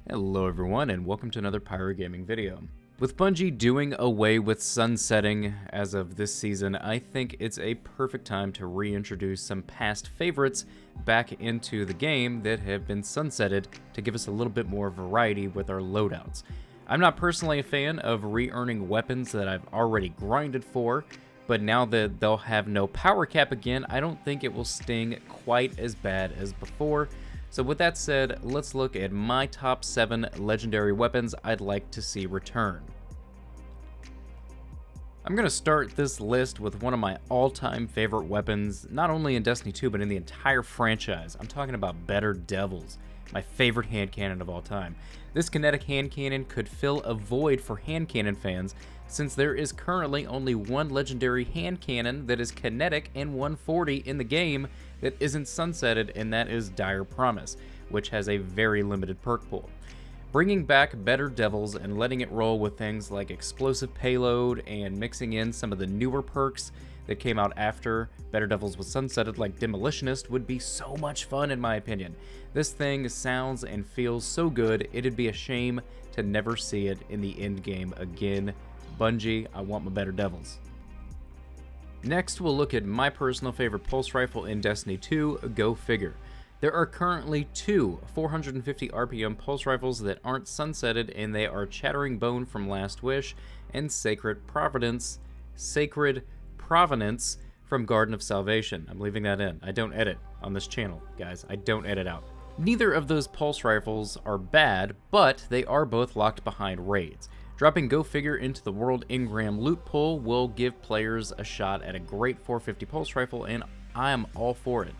Hello everyone and welcome to another Pyro Gaming video. With Bungie doing away with sunsetting as of this season, I think it's a perfect time to reintroduce some past favorites back into the game that have been sunsetted to give us a little bit more variety with our loadouts. I'm not personally a fan of re-earning weapons that I've already grinded for, but now that they'll have no power cap again, I don't think it will sting quite as bad as before. So with that said, let's look at my top 7 legendary weapons I'd like to see return. I'm going to start this list with one of my all-time favorite weapons, not only in Destiny 2, but in the entire franchise. I'm talking about Better Devils, my favorite hand cannon of all time. This kinetic hand cannon could fill a void for hand cannon fans, since there is currently only one legendary hand cannon that is kinetic and 140 in the game that isn't sunsetted, and that is Dire Promise, which has a very limited perk pool. Bringing back Better Devils and letting it roll with things like explosive payload and mixing in some of the newer perks that came out after Better Devils was sunsetted, like Demolitionist, would be so much fun in my opinion. This thing sounds and feels so good, it'd be a shame to never see it in the end game again. Bungie, I want my Better Devils. Next, we'll look at my personal favorite pulse rifle in Destiny 2, Go Figure. There are currently 2 450 RPM pulse rifles that aren't sunsetted, and they are Chattering Bone from Last Wish and Sacred Providence from Garden of Salvation. I'm leaving that in. I don't edit on this channel, guys. I don't edit out. Neither of those pulse rifles are bad, but they are both locked behind raids. Dropping Go Figure into the World Engram loot pool will give players a shot at a great 450 pulse rifle, and I am all for it.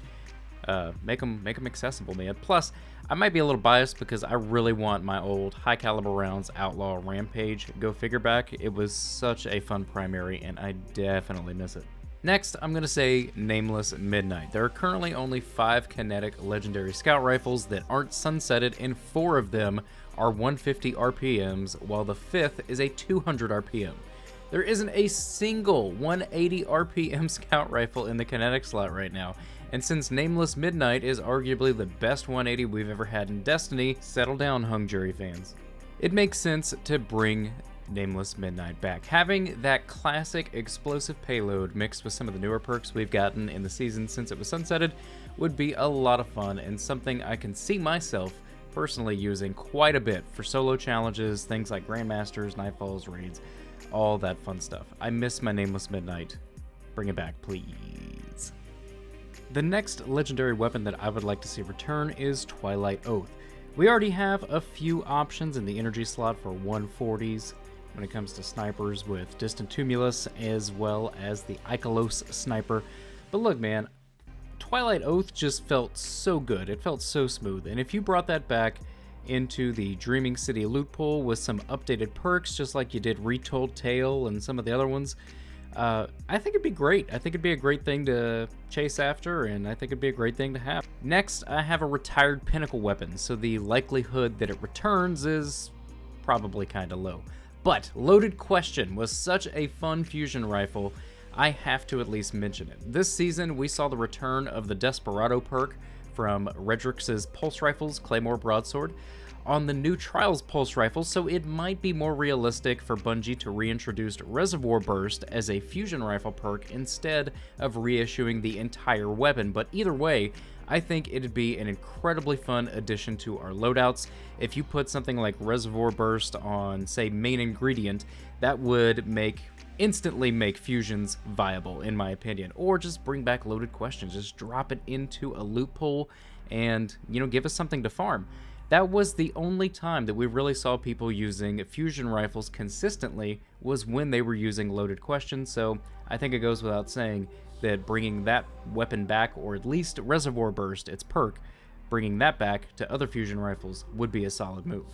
Make them accessible, man. Plus, I might be a little biased because I really want my old high caliber rounds Outlaw Rampage Go Figure back. It was such a fun primary, and I definitely miss it. Next, I'm going to say Nameless Midnight. There are currently only 5 kinetic legendary scout rifles that aren't sunsetted, and 4 of them are 150 RPMs, while the 5th is a 200 RPM. There isn't a single 180 RPM scout rifle in the kinetic slot right now, and since Nameless Midnight is arguably the best 180 we've ever had in Destiny, settle down, hung jury fans. It makes sense to bring Nameless Midnight back. Having that classic explosive payload mixed with some of the newer perks we've gotten in the season since it was sunsetted would be a lot of fun, and something I can see myself personally using quite a bit for solo challenges, things like Grandmasters, Nightfalls, raids, all that fun stuff. I miss my Nameless Midnight. Bring it back, please. The next legendary weapon that I would like to see return is Twilight Oath. We already have a few options in the energy slot for 140s when it comes to snipers with Distant Tumulus as well as the Ikelos sniper. But look, man, Twilight Oath just felt so good. It felt so smooth, and if you brought that back into the Dreaming City loot pool with some updated perks, just like you did Retold Tale and some of the other ones, I think it'd be great. I think it'd be a great thing to chase after, and I think it'd be a great thing to have. Next, I have a retired pinnacle weapon, so the likelihood that it returns is probably kind of low. But Loaded Question was such a fun fusion rifle, I have to at least mention it. This season, we saw the return of the Desperado perk from Redrix's Pulse Rifles Claymore Broadsword on the new Trials Pulse Rifle, so it might be more realistic for Bungie to reintroduce Reservoir Burst as a fusion rifle perk instead of reissuing the entire weapon. But either way, I think it'd be an incredibly fun addition to our loadouts. If you put something like Reservoir Burst on, say, main ingredient, that would instantly make fusions viable, in my opinion. Or just bring back Loaded Questions. Just drop it into a loot pool and, give us something to farm. That was the only time that we really saw people using fusion rifles consistently, was when they were using Loaded Questions, so I think it goes without saying that bringing that weapon back, or at least Reservoir Burst, its perk, bringing that back to other fusion rifles would be a solid move.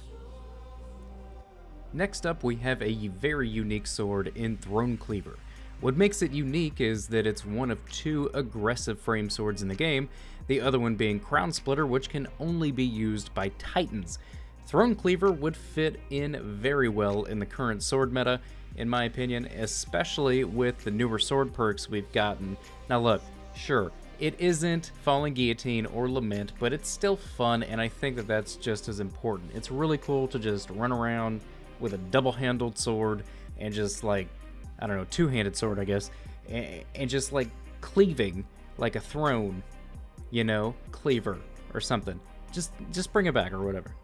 Next up, we have a very unique sword in Throne-Cleaver. What makes it unique is that it's one of 2 aggressive frame swords in the game, the other one being Crown Splitter, which can only be used by Titans. Throne-Cleaver would fit in very well in the current sword meta, in my opinion, especially with the newer sword perks we've gotten. Now look, sure, It isn't Falling Guillotine or Lament, but it's still fun, and I think that that's just as important. It's really cool to just run around with a double-handled sword and just like, I don't know, two-handed sword, I guess, and just like cleaving like a throne, you know, cleaver or something. Just bring it back or whatever.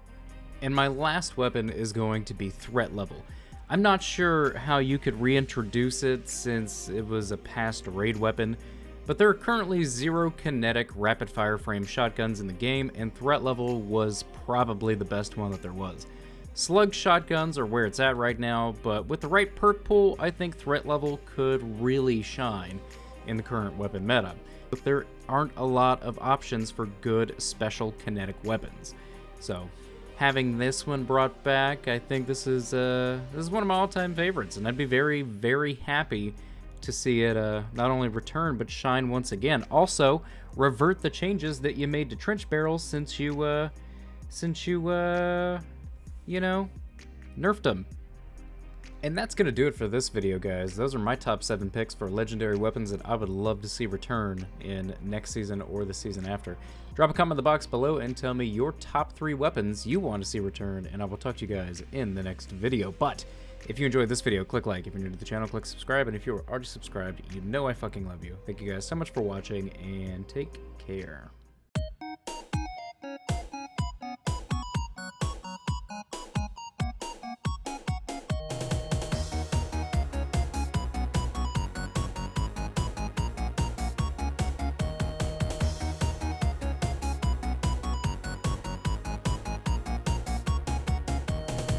And my last weapon is going to be threat level. I'm not sure how you could reintroduce it since it was a past raid weapon, but there are currently 0 kinetic rapid-fire frame shotguns in the game, and threat level was probably the best one that there was. Slug shotguns are where it's at right now, but with the right perk pool, I think threat level could really shine in the current weapon meta. But there aren't a lot of options for good special kinetic weapons. So, having this one brought back, I think this is one of my all-time favorites, and I'd be very, very happy to see it not only return but shine once again. Also, revert the changes that you made to trench barrels since you you know, nerfed them. And that's gonna do it for this video, guys. Those are my top 7 picks for legendary weapons that I would love to see return in next season or the season after. Drop a comment in the box below and tell me your top 3 weapons you want to see return, and I will talk to you guys in the next video. But if you enjoyed this video, click like. If you're new to the channel, click subscribe. And if you're already subscribed, you know I fucking love you. Thank you guys so much for watching, and take care.